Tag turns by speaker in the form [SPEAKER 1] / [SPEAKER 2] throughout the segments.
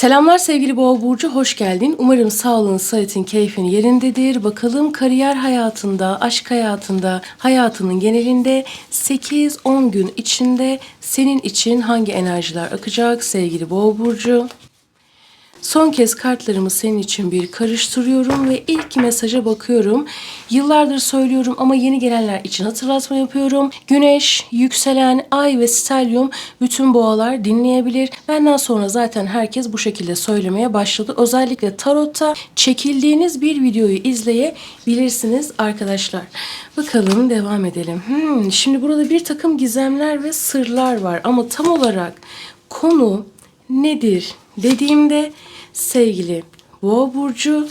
[SPEAKER 1] Selamlar sevgili Boğa burcu, hoş geldin. Umarım sağlığın, sıhhatin, keyfin yerindedir. Bakalım kariyer hayatında, aşk hayatında, hayatının genelinde 8-10 gün içinde senin için hangi enerjiler akacak sevgili Boğa burcu? Son kez kartlarımı senin için bir karıştırıyorum ve ilk mesaja bakıyorum. Yıllardır söylüyorum ama yeni gelenler için hatırlatma yapıyorum. Güneş, yükselen, ay ve stelyum bütün boğalar dinleyebilir. Benden sonra zaten herkes bu şekilde söylemeye başladı. Özellikle tarotta çekildiğiniz bir videoyu izleyebilirsiniz arkadaşlar. Bakalım devam edelim. Şimdi burada bir takım gizemler ve sırlar var ama tam olarak konu nedir dediğimde sevgili Boğa burcu,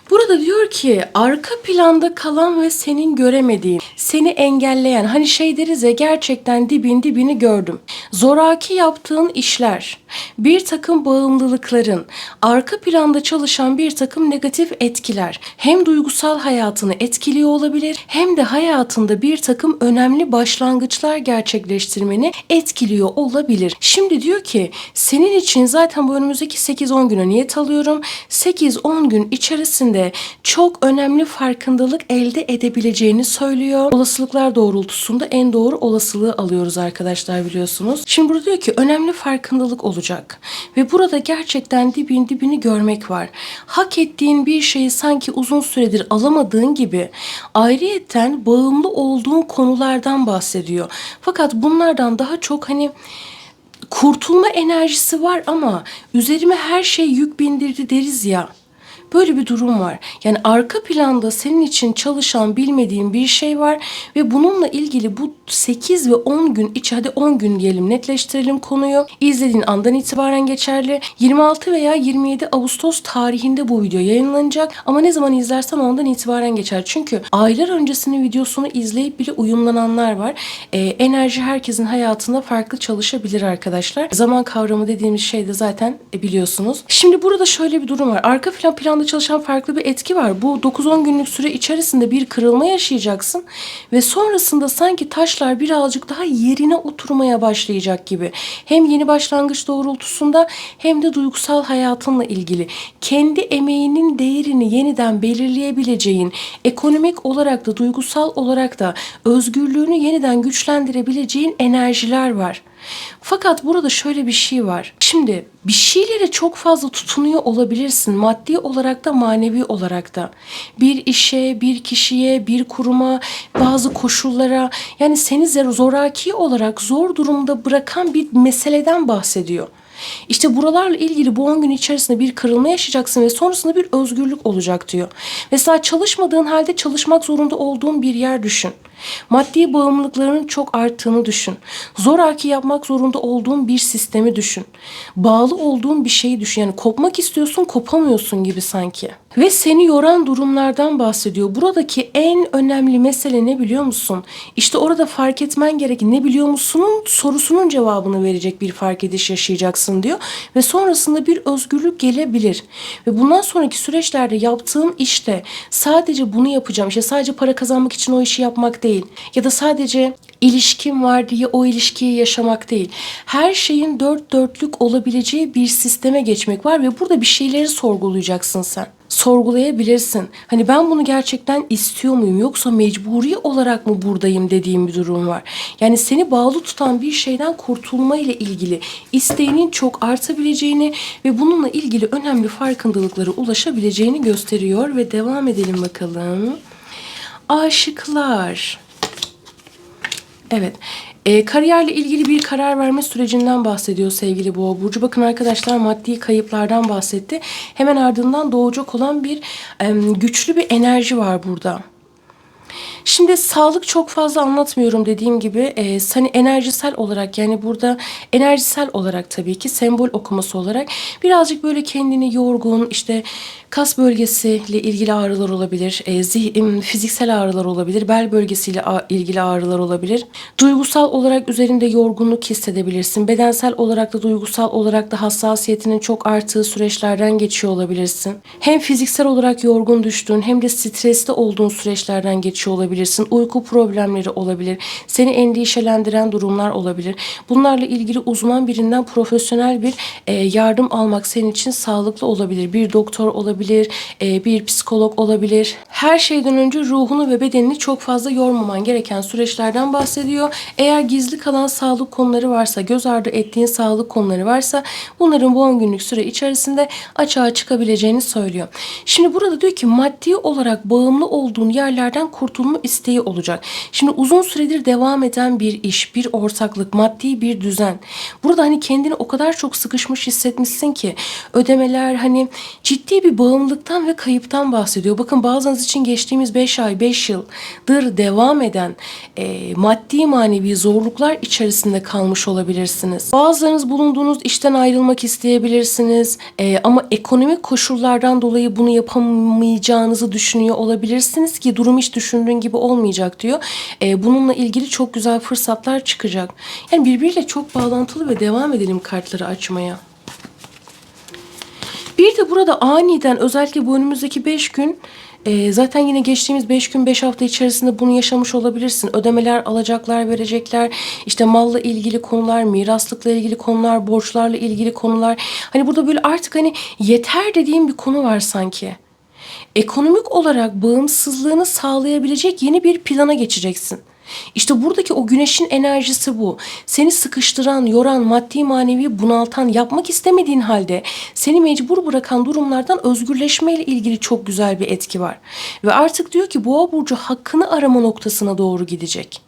[SPEAKER 1] burada diyor ki arka planda kalan ve senin göremediğin, seni engelleyen, hani şey deriz ya, gerçekten dibini gördüm. Zoraki yaptığın işler, bir takım bağımlılıkların, arka planda çalışan bir takım negatif etkiler hem duygusal hayatını etkiliyor olabilir hem de hayatında bir takım önemli başlangıçlar gerçekleştirmeni etkiliyor olabilir. Şimdi diyor ki senin için zaten bu önümüzdeki 8-10 güne niyet alıyorum. 8-10 gün içerisinde çok önemli farkındalık elde edebileceğini söylüyor. Olasılıklar doğrultusunda en doğru olasılığı alıyoruz arkadaşlar, biliyorsunuz. Şimdi burada diyor ki önemli farkındalık olacak. Ve burada gerçekten dibini görmek var. Hak ettiğin bir şeyi sanki uzun süredir alamadığın gibi ayrıyetten bağımlı olduğun konulardan bahsediyor. Fakat bunlardan daha çok hani kurtulma enerjisi var ama üzerime her şey yük bindirdi deriz ya. Böyle bir durum var. Yani arka planda senin için çalışan bilmediğin bir şey var ve bununla ilgili bu 8 ve 10 gün içi, hadi 10 gün diyelim, netleştirelim konuyu. İzlediğin andan itibaren geçerli. 26 veya 27 Ağustos tarihinde bu video yayınlanacak ama ne zaman izlersen ondan itibaren geçer. Çünkü aylar öncesinin videosunu izleyip bile uyumlananlar var. Enerji herkesin hayatında farklı çalışabilir arkadaşlar. Zaman kavramı dediğimiz şey de zaten biliyorsunuz. Şimdi burada şöyle bir durum var. Arka planda çalışan farklı bir etki var. Bu 9-10 günlük süre içerisinde bir kırılma yaşayacaksın ve sonrasında sanki taşlar birazcık daha yerine oturmaya başlayacak gibi. Hem yeni başlangıç doğrultusunda hem de duygusal hayatınla ilgili kendi emeğinin değerini yeniden belirleyebileceğin, ekonomik olarak da duygusal olarak da özgürlüğünü yeniden güçlendirebileceğin enerjiler var. Fakat burada şöyle bir şey var. Şimdi bir şeylere çok fazla tutunuyor olabilirsin. Maddi olarak da manevi olarak da. Bir işe, bir kişiye, bir kuruma, bazı koşullara, yani seni zoraki olarak zor durumda bırakan bir meseleden bahsediyor. İşte buralarla ilgili bu 10 gün içerisinde bir kırılma yaşayacaksın ve sonrasında bir özgürlük olacak diyor. Mesela çalışmadığın halde çalışmak zorunda olduğun bir yer düşün. Maddi bağımlılıklarının çok arttığını düşün. Zoraki yapmak zorunda olduğun bir sistemi düşün. Bağlı olduğun bir şeyi düşün. Yani kopmak istiyorsun, kopamıyorsun gibi sanki. Ve seni yoran durumlardan bahsediyor. Buradaki en önemli mesele ne biliyor musun? İşte orada fark etmen gereken, ne biliyor musunun sorusunun cevabını verecek bir fark ediş yaşayacaksın diyor. Ve sonrasında bir özgürlük gelebilir. Ve bundan sonraki süreçlerde yaptığım işte sadece bunu yapacağım. İşte sadece para kazanmak için o işi yapmak değil. Ya da sadece ilişkim var diye o ilişkiyi yaşamak değil. Her şeyin dört dörtlük olabileceği bir sisteme geçmek var ve burada bir şeyleri sorgulayacaksın sen. Sorgulayabilirsin. Hani ben bunu gerçekten istiyor muyum yoksa mecburi olarak mı buradayım dediğim bir durum var. Yani seni bağlı tutan bir şeyden kurtulma ile ilgili isteğinin çok artabileceğini ve bununla ilgili önemli farkındalıklara ulaşabileceğini gösteriyor ve devam edelim bakalım. Aşıklar. Evet. Kariyerle ilgili bir karar verme sürecinden bahsediyor sevgili Boğa burcu. Bakın arkadaşlar, maddi kayıplardan bahsetti. Hemen ardından doğacak olan bir güçlü bir enerji var burada. Şimdi sağlık çok fazla anlatmıyorum dediğim gibi. Hani enerjisel olarak, yani burada enerjisel olarak tabii ki sembol okuması olarak birazcık böyle kendini yorgun, işte kas bölgesiyle ilgili ağrılar olabilir, fiziksel ağrılar olabilir, bel bölgesiyle ilgili ağrılar olabilir. Duygusal olarak üzerinde yorgunluk hissedebilirsin. Bedensel olarak da duygusal olarak da hassasiyetinin çok arttığı süreçlerden geçiyor olabilirsin. Hem fiziksel olarak yorgun düştüğün hem de stresli olduğun süreçlerden geçiyor olabilirsin. yaşayabilirsin. Uyku problemleri olabilir. Seni endişelendiren durumlar olabilir. Bunlarla ilgili uzman birinden profesyonel bir yardım almak senin için sağlıklı olabilir. Bir doktor olabilir, bir psikolog olabilir. Her şeyden önce ruhunu ve bedenini çok fazla yormaman gereken süreçlerden bahsediyor. Eğer gizli kalan sağlık konuları varsa, göz ardı ettiğin sağlık konuları varsa bunların bu 10 günlük süre içerisinde açığa çıkabileceğini söylüyor. Şimdi burada diyor ki maddi olarak bağımlı olduğun yerlerden kurtulma isteği olacak. Şimdi uzun süredir devam eden bir iş, bir ortaklık, maddi bir düzen. Burada hani kendini o kadar çok sıkışmış hissetmişsin ki ödemeler hani ciddi bir bağımlılıktan ve kayıptan bahsediyor. Bakın bazılarınız için geçtiğimiz 5 ay, 5 yıldır devam eden maddi manevi zorluklar içerisinde kalmış olabilirsiniz. Bazılarınız bulunduğunuz işten ayrılmak isteyebilirsiniz. Ama ekonomik koşullardan dolayı bunu yapamayacağınızı düşünüyor olabilirsiniz ki durum hiç düşündüğün gibi olmayacak diyor. Bununla ilgili çok güzel fırsatlar çıkacak. Yani birbiriyle çok bağlantılı ve devam edelim kartları açmaya. Bir de burada aniden özellikle bu önümüzdeki 5 gün zaten yine geçtiğimiz 5 gün 5 hafta içerisinde bunu yaşamış olabilirsin. Ödemeler, alacaklar, verecekler, işte malla ilgili konular, miraslıkla ilgili konular, borçlarla ilgili konular. Hani burada böyle artık hani yeter dediğim bir konu var sanki. Ekonomik olarak bağımsızlığını sağlayabilecek yeni bir plana geçeceksin. İşte buradaki o güneşin enerjisi bu. Seni sıkıştıran, yoran, maddi manevi bunaltan, yapmak istemediğin halde seni mecbur bırakan durumlardan özgürleşmeyle ilgili çok güzel bir etki var. Ve artık diyor ki Boğa burcu hakkını arama noktasına doğru gidecek.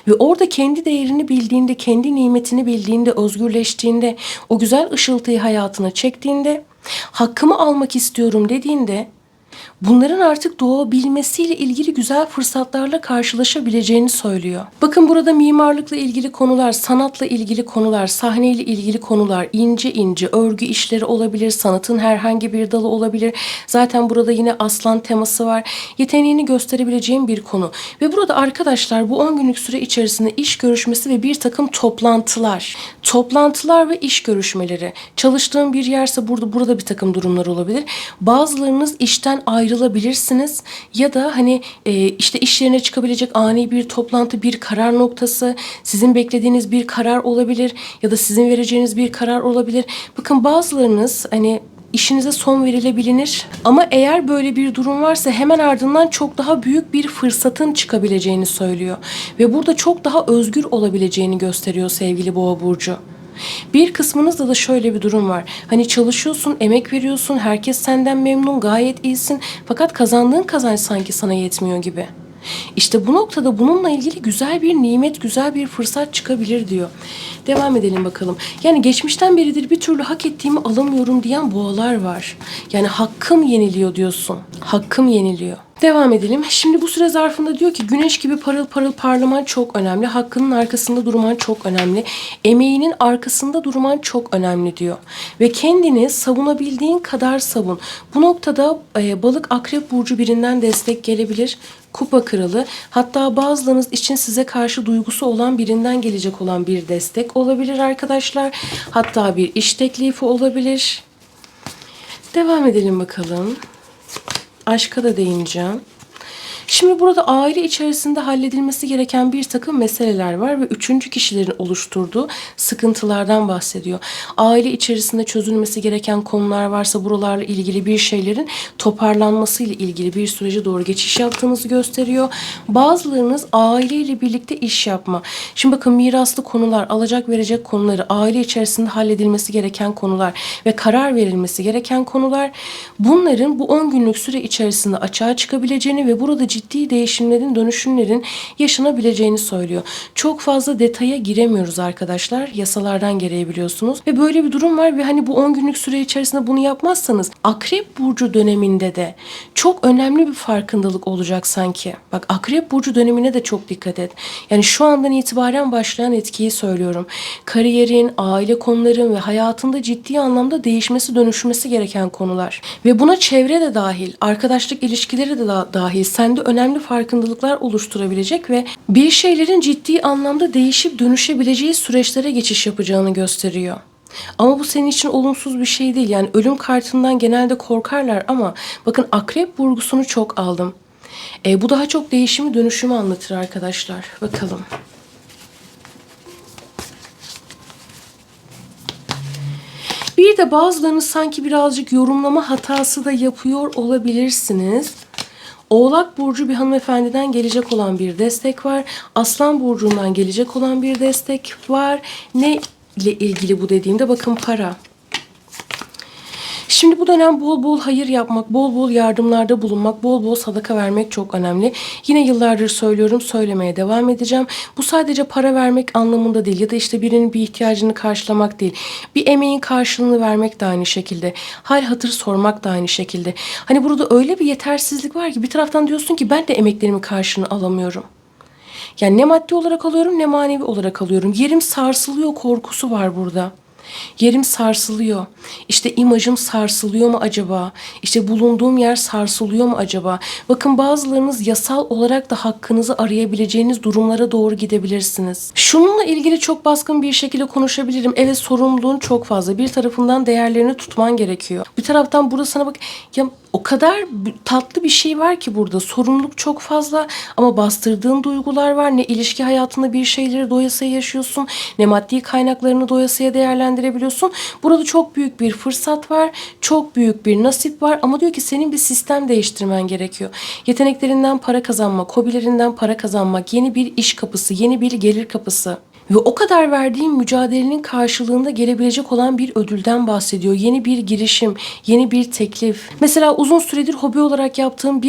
[SPEAKER 1] Ve orada kendi değerini bildiğinde, kendi nimetini bildiğinde, özgürleştiğinde, o güzel ışıltıyı hayatına çektiğinde, hakkımı almak istiyorum dediğinde bunların artık doğabilmesiyle ilgili güzel fırsatlarla karşılaşabileceğini söylüyor. Bakın burada mimarlıkla ilgili konular, sanatla ilgili konular, sahneyle ilgili konular, ince ince örgü işleri olabilir, sanatın herhangi bir dalı olabilir. Zaten burada yine aslan teması var. Yeteneğini gösterebileceğim bir konu. Ve burada arkadaşlar bu 10 günlük süre içerisinde iş görüşmesi ve bir takım toplantılar ve iş görüşmeleri. Çalıştığım bir yerse burada bir takım durumlar olabilir. Bazılarınız işten ayrılabilirsiniz ya da hani işte iş yerine çıkabilecek ani bir toplantı, bir karar noktası, sizin beklediğiniz bir karar olabilir ya da sizin vereceğiniz bir karar olabilir. Bakın bazılarınız hani işinize son verilebilir ama eğer böyle bir durum varsa hemen ardından çok daha büyük bir fırsatın çıkabileceğini söylüyor. Ve burada çok daha özgür olabileceğini gösteriyor sevgili Boğa burcu. Bir kısmınızda da şöyle bir durum var. Hani çalışıyorsun, emek veriyorsun, herkes senden memnun, gayet iyisin. Fakat kazandığın kazanç sanki sana yetmiyor gibi. İşte bu noktada bununla ilgili güzel bir nimet, güzel bir fırsat çıkabilir diyor. Devam edelim bakalım. Yani geçmişten beridir bir türlü hak ettiğimi alamıyorum diyen boğalar var. Yani hakkım yeniliyor diyorsun. Hakkım yeniliyor. Devam edelim. Şimdi bu süre zarfında diyor ki güneş gibi parıl parıl parlaman çok önemli. Hakkının arkasında durman çok önemli. Emeğinin arkasında durman çok önemli diyor. Ve kendini savunabildiğin kadar savun. Bu noktada balık akrep burcu birinden destek gelebilir. Kupa kralı, hatta bazılarınız için size karşı duygusu olan birinden gelecek olan bir destek olabilir arkadaşlar. Hatta bir iş teklifi olabilir. Devam edelim bakalım. Aşka da değineceğim. Şimdi burada aile içerisinde halledilmesi gereken bir takım meseleler var ve üçüncü kişilerin oluşturduğu sıkıntılardan bahsediyor. Aile içerisinde çözülmesi gereken konular varsa buralarla ilgili bir şeylerin toparlanmasıyla ilgili bir sürece doğru geçiş yaptığınızı gösteriyor. Bazılarınız aileyle birlikte iş yapma. Şimdi bakın miraslı konular, alacak verecek konuları, aile içerisinde halledilmesi gereken konular ve karar verilmesi gereken konular, bunların bu 10 günlük süre içerisinde açığa çıkabileceğini ve burada ciddi değişimlerin, dönüşümlerin yaşanabileceğini söylüyor. Çok fazla detaya giremiyoruz arkadaşlar. Yasalardan gereği biliyorsunuz. Ve böyle bir durum var ve hani bu 10 günlük süre içerisinde bunu yapmazsanız Akrep burcu döneminde de çok önemli bir farkındalık olacak sanki. Bak Akrep burcu dönemine de çok dikkat et. Yani şu andan itibaren başlayan etkiyi söylüyorum. Kariyerin, aile konuların ve hayatında ciddi anlamda değişmesi, dönüşmesi gereken konular. Ve buna çevre de dahil, arkadaşlık ilişkileri de dahil sende önemli farkındalıklar oluşturabilecek ve bir şeylerin ciddi anlamda değişip dönüşebileceği süreçlere geçiş yapacağını gösteriyor. Ama bu senin için olumsuz bir şey değil. Yani ölüm kartından genelde korkarlar ama bakın akrep burgusunu çok aldım. Bu daha çok değişimi, dönüşümü anlatır arkadaşlar. Bakalım. Bir de bazılarınız sanki birazcık yorumlama hatası da yapıyor olabilirsiniz. Oğlak burcu bir hanımefendiden gelecek olan bir destek var. Aslan burcundan gelecek olan bir destek var. Ne ile ilgili bu dediğimde bakın para. Şimdi bu dönem bol bol hayır yapmak, bol bol yardımlarda bulunmak, bol bol sadaka vermek çok önemli. Yine yıllardır söylüyorum, söylemeye devam edeceğim. Bu sadece para vermek anlamında değil ya da işte birinin bir ihtiyacını karşılamak değil. Bir emeğin karşılığını vermek de aynı şekilde. Hal hatır sormak da aynı şekilde. Hani burada öyle bir yetersizlik var ki bir taraftan diyorsun ki ben de emeklerimin karşılığını alamıyorum. Yani ne maddi olarak alıyorum ne manevi olarak alıyorum. Yerim sarsılıyor korkusu var burada. Yerim sarsılıyor. İşte imajım sarsılıyor mu acaba? İşte bulunduğum yer sarsılıyor mu acaba? Bakın bazılarınız yasal olarak da hakkınızı arayabileceğiniz durumlara doğru gidebilirsiniz. Şununla ilgili çok baskın bir şekilde konuşabilirim. Evet, sorumluluğun çok fazla. Bir tarafından değerlerini tutman gerekiyor. Bir taraftan burada sana bak ya, o kadar tatlı bir şey var ki burada. Sorumluluk çok fazla ama bastırdığın duygular var. Ne ilişki hayatında bir şeyleri doyasıya yaşıyorsun, ne maddi kaynaklarını doyasıya değerlendirebiliyorsun. Burada çok büyük bir fırsat var, çok büyük bir nasip var ama diyor ki senin bir sistem değiştirmen gerekiyor. Yeteneklerinden para kazanmak, hobilerinden para kazanmak, yeni bir iş kapısı, yeni bir gelir kapısı. Ve o kadar verdiğin mücadelenin karşılığında gelebilecek olan bir ödülden bahsediyor. Yeni bir girişim, yeni bir teklif. Mesela uzun süredir hobi olarak yaptığın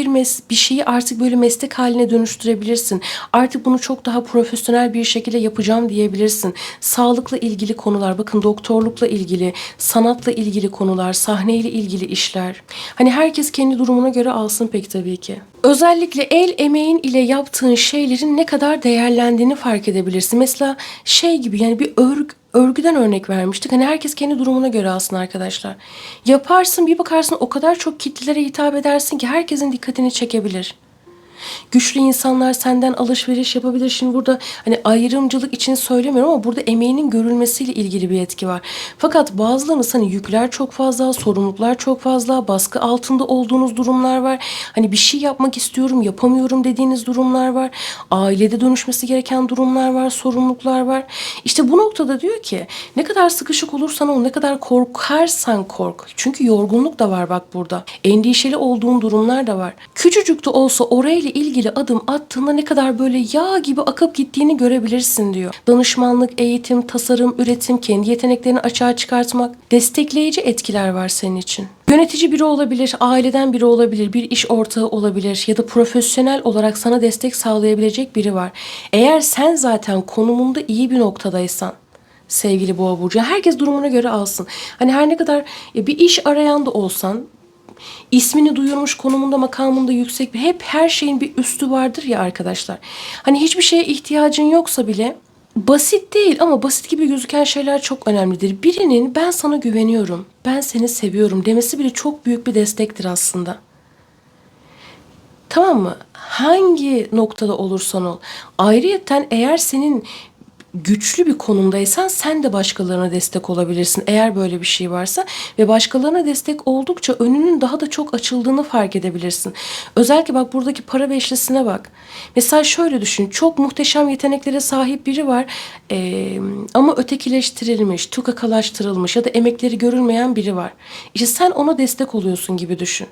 [SPEAKER 1] bir şeyi artık böyle meslek haline dönüştürebilirsin. Artık bunu çok daha profesyonel bir şekilde yapacağım diyebilirsin. Sağlıkla ilgili konular, bakın doktorlukla ilgili, sanatla ilgili konular, sahneyle ilgili işler. Hani herkes kendi durumuna göre alsın pek tabii ki. Özellikle el emeğin ile yaptığın şeylerin ne kadar değerlendiğini fark edebilirsin. Mesela şey gibi, yani bir örgüden örnek vermiştik. Hani herkes kendi durumuna göre alsın arkadaşlar. Yaparsın, bir bakarsın o kadar çok kitlelere hitap edersin ki herkesin dikkatini çekebilir. Güçlü insanlar senden alışveriş yapabilir. Şimdi burada hani ayrımcılık için söylemiyorum ama burada emeğinin görülmesiyle ilgili bir etki var. Fakat bazılarınız hani yükler çok fazla, sorumluluklar çok fazla, baskı altında olduğunuz durumlar var. Hani bir şey yapmak istiyorum, yapamıyorum dediğiniz durumlar var. Ailede dönüşmesi gereken durumlar var, sorumluluklar var. İşte bu noktada diyor ki ne kadar sıkışık olursan ol, ne kadar korkarsan kork. Çünkü yorgunluk da var bak burada. Endişeli olduğun durumlar da var. Küçücük de olsa orayla ilgili adım attığında ne kadar böyle yağ gibi akıp gittiğini görebilirsin diyor. Danışmanlık, eğitim, tasarım, üretim, kendi yeteneklerini açığa çıkartmak, destekleyici etkiler var senin için. Yönetici biri olabilir, aileden biri olabilir, bir iş ortağı olabilir ya da profesyonel olarak sana destek sağlayabilecek biri var. Eğer sen zaten konumunda iyi bir noktadaysan, sevgili Boğa burcu, herkes durumuna göre alsın. Hani her ne kadar bir iş arayan da olsan, ismini duyurmuş, konumunda, makamında yüksek bir, hep her şeyin bir üstü vardır ya arkadaşlar. Hani hiçbir şeye ihtiyacın yoksa bile basit değil ama basit gibi gözüken şeyler çok önemlidir. Birinin ben sana güveniyorum, ben seni seviyorum demesi bile çok büyük bir destektir aslında. Tamam mı? Hangi noktada olursan ol. Ayrıyeten eğer senin güçlü bir konumdaysan sen de başkalarına destek olabilirsin eğer böyle bir şey varsa ve başkalarına destek oldukça önünün daha da çok açıldığını fark edebilirsin. Özellikle bak buradaki para beşlisine bak. Mesela şöyle düşün, çok muhteşem yeteneklere sahip biri var ama ötekileştirilmiş, tukakalaştırılmış ya da emekleri görülmeyen biri var. İşte sen ona destek oluyorsun gibi düşün.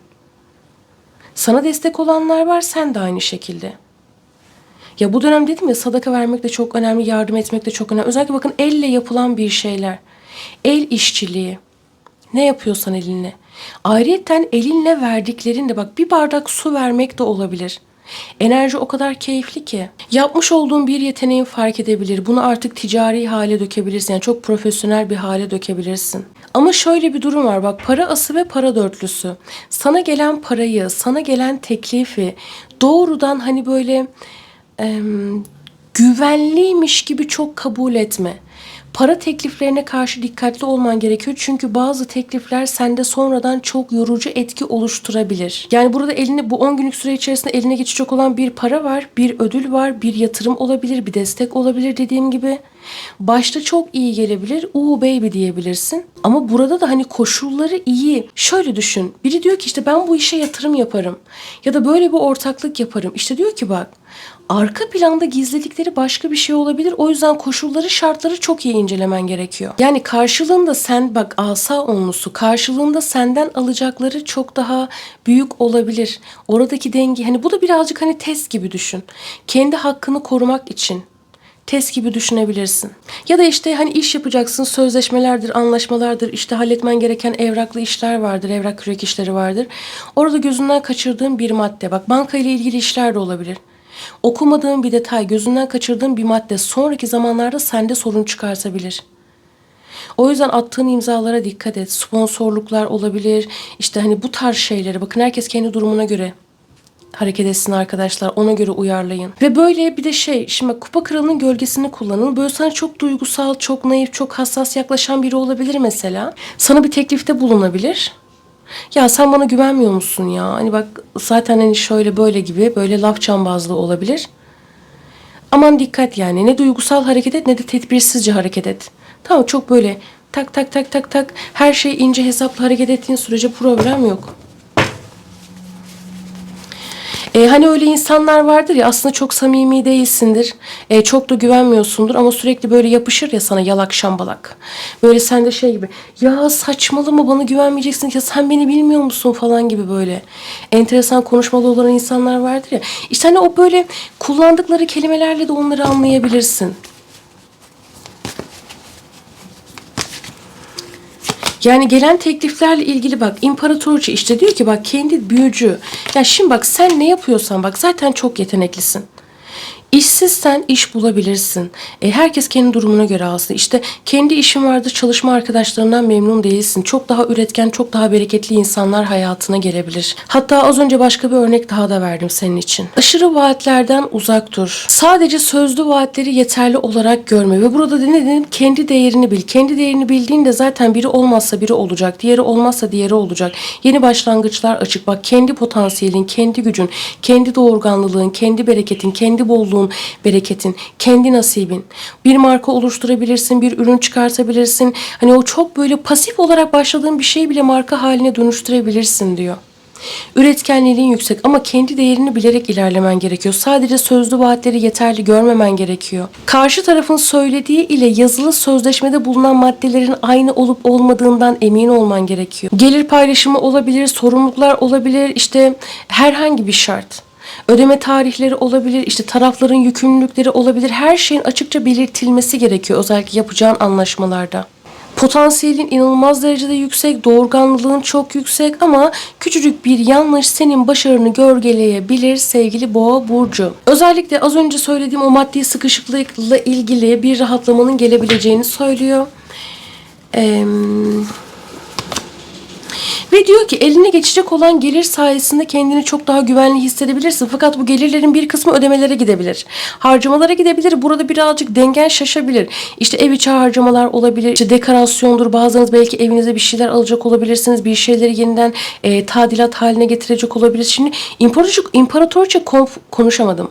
[SPEAKER 1] Sana destek olanlar var, sen de aynı şekilde. Ya bu dönem dedim ya, sadaka vermek de çok önemli, yardım etmek de çok önemli. Özellikle bakın elle yapılan bir şeyler. El işçiliği. Ne yapıyorsan elinle. Ayrıyeten elinle verdiklerin de bak, bir bardak su vermek de olabilir. Enerji o kadar keyifli ki. Yapmış olduğun bir yeteneğin fark edebilir. Bunu artık ticari hale dökebilirsin. Yani çok profesyonel bir hale dökebilirsin. Ama şöyle bir durum var bak, para ası ve para dörtlüsü. Sana gelen parayı, sana gelen teklifi doğrudan hani böyle güvenliymiş gibi çok kabul etme. Para tekliflerine karşı dikkatli olman gerekiyor. Çünkü bazı teklifler sende sonradan çok yorucu etki oluşturabilir. Yani burada eline, bu 10 günlük süre içerisinde eline geçecek olan bir para var, bir ödül var, bir yatırım olabilir, bir destek olabilir dediğim gibi. Başta çok iyi gelebilir. Baby diyebilirsin. Ama burada da hani koşulları iyi. Şöyle düşün. Biri diyor ki işte ben bu işe yatırım yaparım. Ya da böyle bir ortaklık yaparım. İşte diyor ki bak, arka planda gizledikleri başka bir şey olabilir. O yüzden koşulları, şartları çok iyi incelemen gerekiyor. Yani karşılığında sen bak, asa onlusu, karşılığında senden alacakları çok daha büyük olabilir. Oradaki denge, hani bu da birazcık hani test gibi düşün. Kendi hakkını korumak için test gibi düşünebilirsin. Ya da işte hani iş yapacaksın, sözleşmelerdir, anlaşmalardır, işte halletmen gereken evraklı işler vardır, evrak kürek işleri vardır. Orada gözünden kaçırdığın bir madde, bak banka ile ilgili işler de olabilir. Okumadığın bir detay, gözünden kaçırdığın bir madde sonraki zamanlarda sende sorun çıkartabilir. O yüzden attığın imzalara dikkat et. Sponsorluklar olabilir. İşte hani bu tarz şeyleri, bakın herkes kendi durumuna göre hareket etsin arkadaşlar. Ona göre uyarlayın. Ve böyle bir de şimdi bak, kupa kralının gölgesini kullanın. Böyle sana çok duygusal, çok naif, çok hassas yaklaşan biri olabilir mesela. Sana bir teklifte bulunabilir. Ya sen bana güvenmiyor musun ya? Hani bak zaten hani şöyle böyle gibi, böyle laf cambazlığı olabilir. Aman dikkat yani. Ne duygusal hareket et ne de tedbirsizce hareket et. Tamam, çok böyle tak tak tak tak tak her şey ince hesaplı hareket ettiğin sürece problem yok. Hani öyle insanlar vardır ya, aslında çok samimi değilsindir. Çok da güvenmiyorsundur ama sürekli böyle yapışır ya sana, yalak şambalak. Böyle sen de şey gibi, ya saçmalama, bana güvenmeyeceksin, ya sen beni bilmiyor musun falan gibi böyle. Enteresan konuşmalı olan insanlar vardır ya. İşte hani o böyle kullandıkları kelimelerle de onları anlayabilirsin. Yani gelen tekliflerle ilgili bak, imparatorça işte diyor ki bak, kendi büyücü. Ya şimdi bak, sen ne yapıyorsan bak zaten çok yeteneklisin. İşsizsen iş bulabilirsin. Herkes kendi durumuna göre alsın. İşte kendi işin vardır, çalışma arkadaşlarından memnun değilsin. Çok daha üretken, çok daha bereketli insanlar hayatına gelebilir. Hatta az önce başka bir örnek daha da verdim senin için. Aşırı vaatlerden uzak dur. Sadece sözlü vaatleri yeterli olarak görme. Ve burada da ne dedim? Kendi değerini bil. Kendi değerini bildiğinde zaten biri olmazsa biri olacak. Diğeri olmazsa diğeri olacak. Yeni başlangıçlar açık. Bak, kendi potansiyelin, kendi gücün, kendi doğurganlılığın, kendi bereketin, kendi bolluğun, bereketin, kendi nasibin. Bir marka oluşturabilirsin, bir ürün çıkartabilirsin. Hani o çok böyle pasif olarak başladığın bir şeyi bile marka haline dönüştürebilirsin diyor. Üretkenliğin yüksek ama kendi değerini bilerek ilerlemen gerekiyor. Sadece sözlü vaatleri yeterli görmemen gerekiyor. Karşı tarafın söylediği ile yazılı sözleşmede bulunan maddelerin aynı olup olmadığından emin olman gerekiyor. Gelir paylaşımı olabilir, sorumluluklar olabilir, işte herhangi bir şart. Ödeme tarihleri olabilir, işte tarafların yükümlülükleri olabilir. Her şeyin açıkça belirtilmesi gerekiyor özellikle yapacağın anlaşmalarda. Potansiyelin inanılmaz derecede yüksek, doğurganlılığın çok yüksek ama küçücük bir yanlış senin başarını gölgeleyebilir sevgili Boğa burcu. Özellikle az önce söylediğim o maddi sıkışıklıkla ilgili bir rahatlamanın gelebileceğini söylüyor. Ve diyor ki eline geçecek olan gelir sayesinde kendini çok daha güvenli hissedebilirsin. Fakat bu gelirlerin bir kısmı ödemelere gidebilir. Harcamalara gidebilir. Burada birazcık dengen şaşabilir. İşte ev içi harcamalar olabilir. İşte dekorasyondur. Bazılarınız belki evinize bir şeyler alacak olabilirsiniz. Bir şeyleri yeniden tadilat haline getirecek olabilir. Şimdi imparatorça konuşamadım.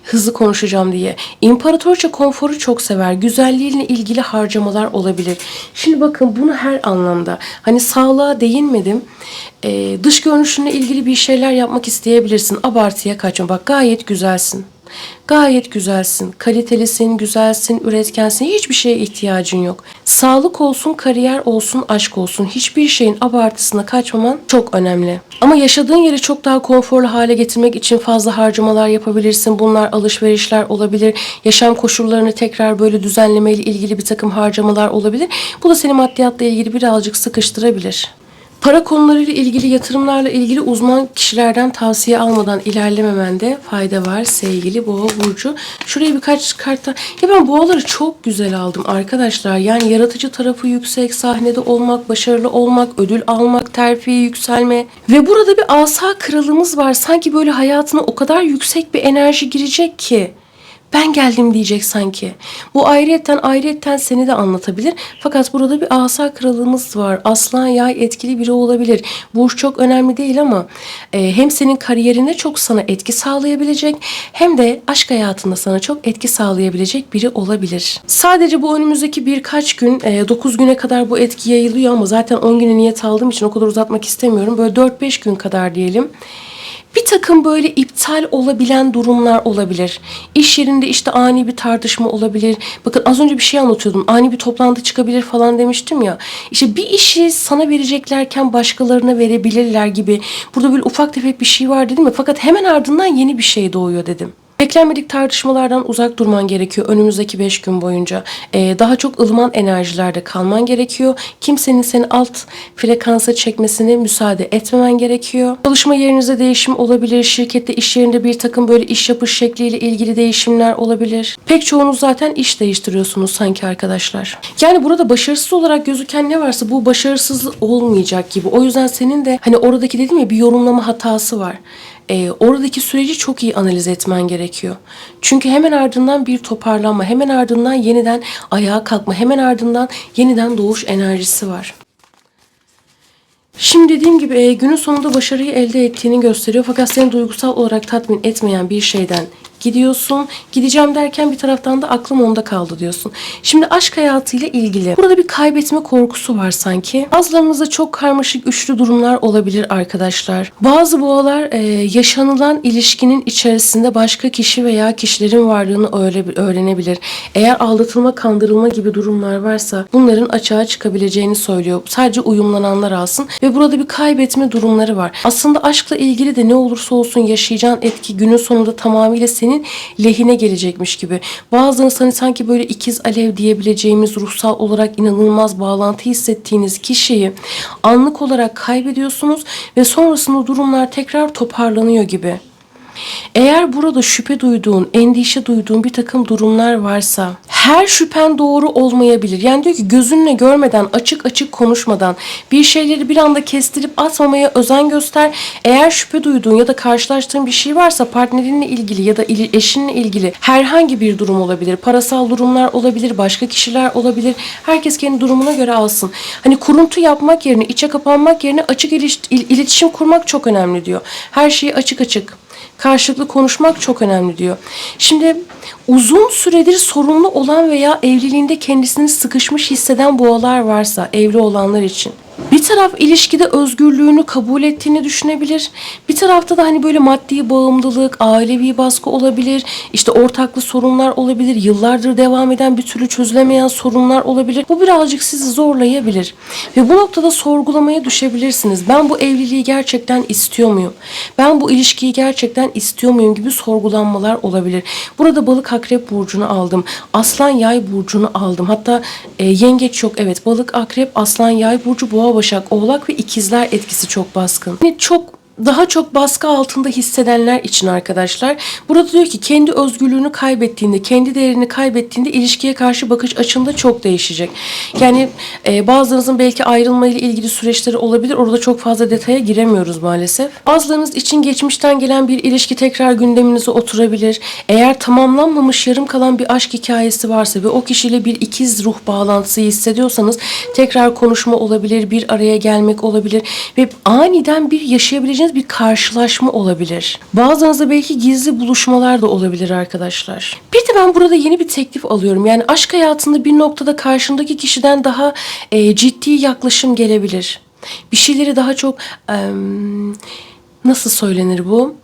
[SPEAKER 1] Hızlı konuşacağım diye. İmparatorça konforu çok sever. Güzelliğiyle ilgili harcamalar olabilir. Şimdi bakın, bunu her anlamda. Hani sağlığa değinmedim. Dış görünüşünle ilgili bir şeyler yapmak isteyebilirsin. Abartıya kaçma. Bak, gayet güzelsin. Gayet güzelsin. Kalitelisin, güzelsin, üretkensin. Hiçbir şeye ihtiyacın yok. Sağlık olsun, kariyer olsun, aşk olsun. Hiçbir şeyin abartısına kaçmaman çok önemli. Ama yaşadığın yeri çok daha konforlu hale getirmek için fazla harcamalar yapabilirsin. Bunlar alışverişler olabilir. Yaşam koşullarını tekrar böyle düzenlemeyle ilgili bir takım harcamalar olabilir. Bu da seni maddiyatla ilgili birazcık sıkıştırabilir. Para konularıyla ilgili, yatırımlarla ilgili uzman kişilerden tavsiye almadan ilerlememende fayda var sevgili Boğa burcu. Şuraya birkaç kartta. Ya ben boğaları çok güzel aldım arkadaşlar. Yani yaratıcı tarafı yüksek, sahnede olmak, başarılı olmak, ödül almak, terfi, yükselme. Ve burada bir asa kralımız var. Sanki böyle hayatına o kadar yüksek bir enerji girecek ki. Ben geldim diyecek sanki. Bu ayrıyetten seni de anlatabilir. Fakat burada bir asa kralımız var. Aslan yay etkili biri olabilir. Burç çok önemli değil ama hem senin kariyerinde çok sana etki sağlayabilecek hem de aşk hayatında sana çok etki sağlayabilecek biri olabilir. Sadece bu önümüzdeki birkaç gün 9 güne kadar bu etki yayılıyor ama zaten 10 güne niyet aldığım için o kadar uzatmak istemiyorum. Böyle 4-5 gün kadar diyelim. Bir takım böyle iptal olabilen durumlar olabilir. İş yerinde işte ani bir tartışma olabilir. Bakın az önce bir şey anlatıyordum. Ani bir toplantı çıkabilir falan demiştim ya. İşte bir işi sana vereceklerken başkalarına verebilirler gibi. Burada böyle ufak tefek bir şey var dedim ya. Fakat hemen ardından yeni bir şey doğuyor dedim. Beklenmedik tartışmalardan uzak durman gerekiyor önümüzdeki 5 gün boyunca. Daha çok ılıman enerjilerde kalman gerekiyor. Kimsenin seni alt frekansa çekmesine müsaade etmemen gerekiyor. Çalışma yerinizde değişim olabilir. Şirkette, iş yerinde bir takım böyle iş yapış şekliyle ilgili değişimler olabilir. Pek çoğunuz zaten iş değiştiriyorsunuz sanki arkadaşlar. Yani burada başarısız olarak gözüken ne varsa bu başarısız olmayacak gibi. O yüzden senin de hani oradaki dedim ya bir yorumlama hatası var. Oradaki süreci çok iyi analiz etmen gerekiyor. Çünkü hemen ardından bir toparlanma, hemen ardından yeniden ayağa kalkma, hemen ardından yeniden doğuş enerjisi var. Şimdi dediğim gibi günün sonunda başarıyı elde ettiğini gösteriyor. Fakat seni duygusal olarak tatmin etmeyen bir şeyden gidiyorsun. Gideceğim derken bir taraftan da aklım onda kaldı diyorsun. Şimdi aşk hayatıyla ilgili. Burada bir kaybetme korkusu var sanki. Bazılarınızda çok karmaşık üçlü durumlar olabilir arkadaşlar. Bazı boğalar yaşanılan ilişkinin içerisinde başka kişi veya kişilerin varlığını öğrenebilir. Eğer aldatılma, kandırılma gibi durumlar varsa bunların açığa çıkabileceğini söylüyor. Sadece uyumlananlar alsın ve burada bir kaybetme durumları var. Aslında aşkla ilgili de ne olursa olsun yaşayacağın etki günün sonunda tamamıyla senin lehine gelecekmiş gibi. Bazılarınız hani sanki böyle ikiz alev diyebileceğimiz ruhsal olarak inanılmaz bağlantı hissettiğiniz kişiyi anlık olarak kaybediyorsunuz ve sonrasında durumlar tekrar toparlanıyor gibi. Eğer burada şüphe duyduğun, endişe duyduğun bir takım durumlar varsa her şüphen doğru olmayabilir. Yani diyor ki gözünle görmeden, açık açık konuşmadan bir şeyleri bir anda kestirip atmamaya özen göster. Eğer şüphe duyduğun ya da karşılaştığın bir şey varsa partnerinle ilgili ya da eşinle ilgili herhangi bir durum olabilir. Parasal durumlar olabilir, başka kişiler olabilir. Herkes kendi durumuna göre alsın. Hani kuruntu yapmak yerine, içe kapanmak yerine açık iletişim kurmak çok önemli diyor. Her şeyi açık açık. Karşılıklı konuşmak çok önemli diyor. Şimdi uzun süredir sorunlu olan veya evliliğinde kendisini sıkışmış hisseden boğalar varsa evli olanlar için. Bir taraf ilişkide özgürlüğünü kabul ettiğini düşünebilir. Bir tarafta da hani böyle maddi bağımlılık, ailevi baskı olabilir. İşte ortaklı sorunlar olabilir. Yıllardır devam eden bir türlü çözülemeyen sorunlar olabilir. Bu birazcık sizi zorlayabilir. Ve bu noktada sorgulamaya düşebilirsiniz. Ben bu evliliği gerçekten istiyor muyum? Ben bu ilişkiyi gerçekten istiyor muyum gibi sorgulanmalar olabilir. Burada balık akrep burcunu aldım. Aslan yay burcunu aldım. Hatta yengeç yok. Evet, balık akrep, aslan yay burcu, boğa başak, oğlak ve ikizler etkisi çok baskın. Yani daha çok baskı altında hissedenler için arkadaşlar. Burada diyor ki kendi özgürlüğünü kaybettiğinde, kendi değerini kaybettiğinde ilişkiye karşı bakış açın da çok değişecek. Yani bazılarınızın belki ayrılma ile ilgili süreçleri olabilir. Orada çok fazla detaya giremiyoruz maalesef. Bazılarınız için geçmişten gelen bir ilişki tekrar gündeminize oturabilir. Eğer tamamlanmamış yarım kalan bir aşk hikayesi varsa ve o kişiyle bir ikiz ruh bağlantısı hissediyorsanız tekrar konuşma olabilir, bir araya gelmek olabilir ve aniden bir yaşayabileceğiniz bir karşılaşma olabilir. Bazılarınızda belki gizli buluşmalar da olabilir arkadaşlar. Bir de ben burada yeni bir teklif alıyorum. Yani aşk hayatında bir noktada karşındaki kişiden daha ciddi yaklaşım gelebilir. Bir şeyleri daha çok nasıl söylenir bu?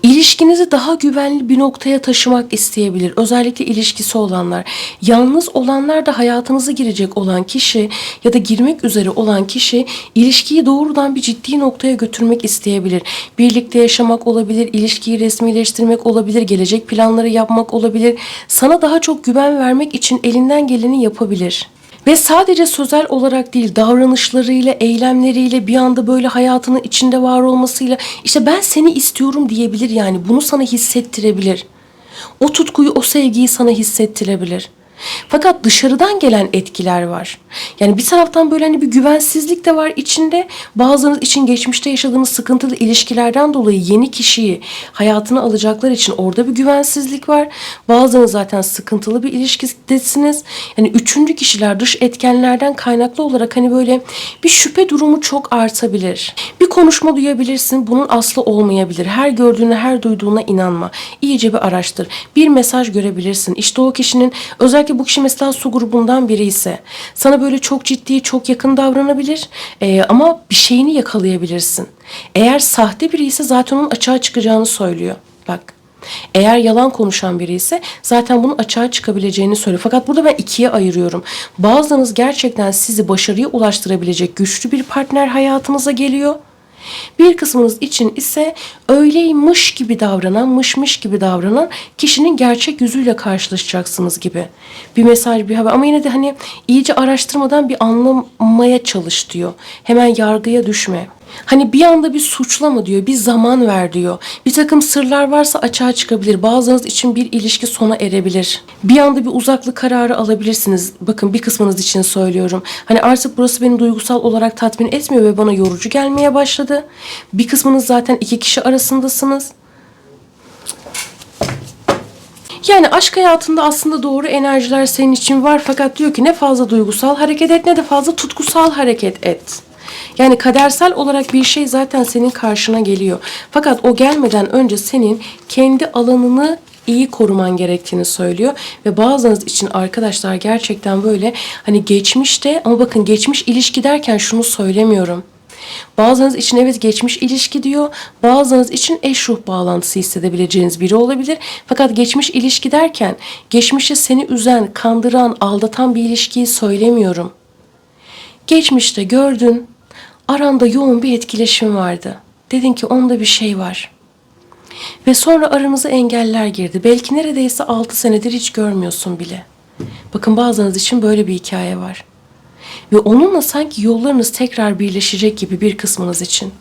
[SPEAKER 1] İlişkinizi daha güvenli bir noktaya taşımak isteyebilir. Özellikle ilişkisi olanlar. Yalnız olanlar da hayatınıza girecek olan kişi ya da girmek üzere olan kişi ilişkiyi doğrudan bir ciddi noktaya götürmek isteyebilir. Birlikte yaşamak olabilir, ilişkiyi resmileştirmek olabilir, gelecek planları yapmak olabilir. Sana daha çok güven vermek için elinden geleni yapabilir. Ve sadece sözel olarak değil, davranışlarıyla, eylemleriyle, bir anda böyle hayatının içinde var olmasıyla işte ben seni istiyorum diyebilir yani. Bunu sana hissettirebilir. O tutkuyu, o sevgiyi sana hissettirebilir. Fakat dışarıdan gelen etkiler var. Yani bir taraftan böyle hani bir güvensizlik de var içinde. Bazılarınız için geçmişte yaşadığınız sıkıntılı ilişkilerden dolayı yeni kişiyi hayatına alacaklar için orada bir güvensizlik var. Bazılarınız zaten sıkıntılı bir ilişkidesiniz. Yani üçüncü kişiler, dış etkenlerden kaynaklı olarak hani böyle bir şüphe durumu çok artabilir. Bir konuşma duyabilirsin. Bunun aslı olmayabilir. Her gördüğüne, her duyduğuna inanma. İyice bir araştır. Bir mesaj görebilirsin. İşte o kişinin, özellikle bu kişi mesela su grubundan biri ise sana böyle çok ciddi, çok yakın davranabilir. Ama bir şeyini yakalayabilirsin. Eğer sahte biri ise zaten onun açığa çıkacağını söylüyor. Bak. Eğer yalan konuşan biri ise zaten bunun açığa çıkabileceğini söylüyor. Fakat burada ben ikiye ayırıyorum. Bazılarınız gerçekten sizi başarıya ulaştırabilecek güçlü bir partner hayatınıza geliyor. Bir kısmınız için ise öyleymiş gibi davranan, mışmış gibi davranan kişinin gerçek yüzüyle karşılaşacaksınız gibi. Bir mesaj, bir haber, ama yine de hani iyice araştırmadan bir anlamaya çalış diyor. Hemen yargıya düşme. Hani bir anda bir suçlama diyor, bir zaman ver diyor. Bir takım sırlar varsa açığa çıkabilir. Bazılarınız için bir ilişki sona erebilir. Bir anda bir uzaklık kararı alabilirsiniz. Bakın, bir kısmınız için söylüyorum. Hani artık burası beni duygusal olarak tatmin etmiyor ve bana yorucu gelmeye başladı. Bir kısmınız zaten iki kişi arasındasınız. Yani aşk hayatında aslında doğru enerjiler senin için var, fakat diyor ki ne fazla duygusal hareket et ne de fazla tutkusal hareket et. Yani kadersel olarak bir şey zaten senin karşına geliyor. Fakat o gelmeden önce senin kendi alanını iyi koruman gerektiğini söylüyor. Ve bazılarınız için arkadaşlar gerçekten böyle hani geçmişte, ama bakın geçmiş ilişki derken şunu söylemiyorum. Bazılarınız için evet geçmiş ilişki diyor. Bazılarınız için eş ruh bağlantısı hissedebileceğiniz biri olabilir. Fakat geçmiş ilişki derken geçmişte seni üzen, kandıran, aldatan bir ilişkiyi söylemiyorum. Geçmişte gördün, aranda yoğun bir etkileşim vardı. Dedin ki onda bir şey var. Ve sonra aranıza engeller girdi. Belki neredeyse 6 senedir hiç görmüyorsun bile. Bakın, bazılarınız için böyle bir hikaye var. Ve onunla sanki yollarınız tekrar birleşecek gibi bir kısmınız için.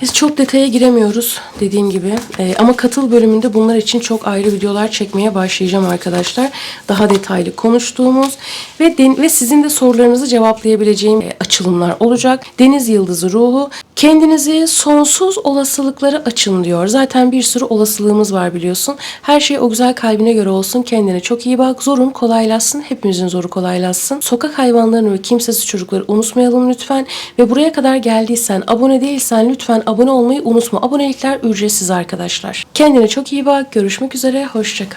[SPEAKER 1] Biz çok detaya giremiyoruz dediğim gibi. Ama katıl bölümünde bunlar için çok ayrı videolar çekmeye başlayacağım arkadaşlar. Daha detaylı konuştuğumuz ve sizin de sorularınızı cevaplayabileceğim açılımlar olacak. Deniz Yıldızı ruhu. Kendinizi sonsuz olasılıklara açın diyor. Zaten bir sürü olasılığımız var biliyorsun. Her şey o güzel kalbine göre olsun. Kendine çok iyi bak. Zorun kolaylaşsın. Hepimizin zoru kolaylaşsın. Sokak hayvanlarını ve kimsesiz çocukları unutmayalım lütfen. Ve buraya kadar geldiysen, abone değilsen lütfen abone olmayı unutma. Abonelikler ücretsiz arkadaşlar. Kendine çok iyi bak. Görüşmek üzere. Hoşça kal.